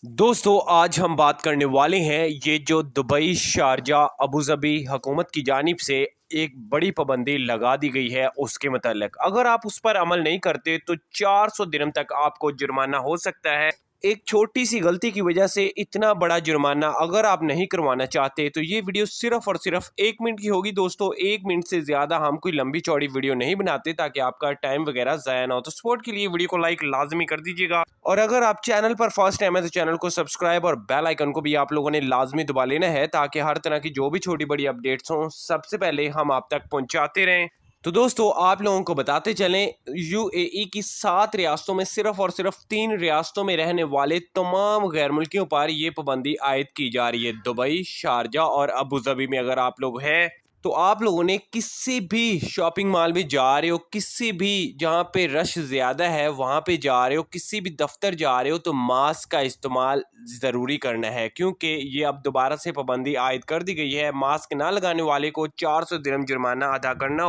दोस्तों आज हम बात करने वाले हैं ये जो दुबई, शारजाह, अबू धाबी हुकूमत की जानिब से एक बड़ी पाबंदी लगा दी गई है उसके मतलब अगर आप उस पर अमल नहीं करते तो 400 दिरहम तक आपको जुर्माना हो सकता है। एक छोटी सी गलती की वजह से इतना बड़ा जुर्माना अगर आप नहीं करवाना चाहते तो ये वीडियो सिर्फ और सिर्फ 1 मिनट की होगी। दोस्तों 1 मिनट से ज़्यादा हम कोई लंबी चौड़ी वीडियो नहीं बनाते ताकि आपका टाइम वगैरह ज़ाया ना हो। तो सपोर्ट के लिए वीडियो को लाइक लाजमी कर दीजिएगा और अगर आप चैनल पर फर्स्ट टाइम है तो चैनल को सब्सक्राइब और बेल आइकन को भी आप लोगों ने लाजमी दबा लेना है ताकि हर तरह की जो भी छोटी बड़ी अपडेट्स हों सबसे पहले हम आप तक पहुंचाते रहें। तो दोस्तों आप लोगों को बताते चलें, यूएई की 7 रियासतों में सिर्फ और सिर्फ 3 रियासतों में रहने वाले तमाम गैर मुल्कियों पर यह पाबंदी आयद की जा रही है। दुबई, शारजाह और अबू धाबी में अगर आप लोग हैं तो आप लोगों ने किसी भी शॉपिंग मॉल में जा रहे हो, किसी भी जहाँ पे रश ज़्यादा है वहाँ पे जा रहे हो, किसी भी दफ्तर जा रहे हो तो मास्क का इस्तेमाल ज़रूरी करना है क्योंकि ये अब दोबारा से पाबंदी आयद कर दी गई है। मास्क ना लगाने वाले को 400 दिरहम जुर्माना अदा करना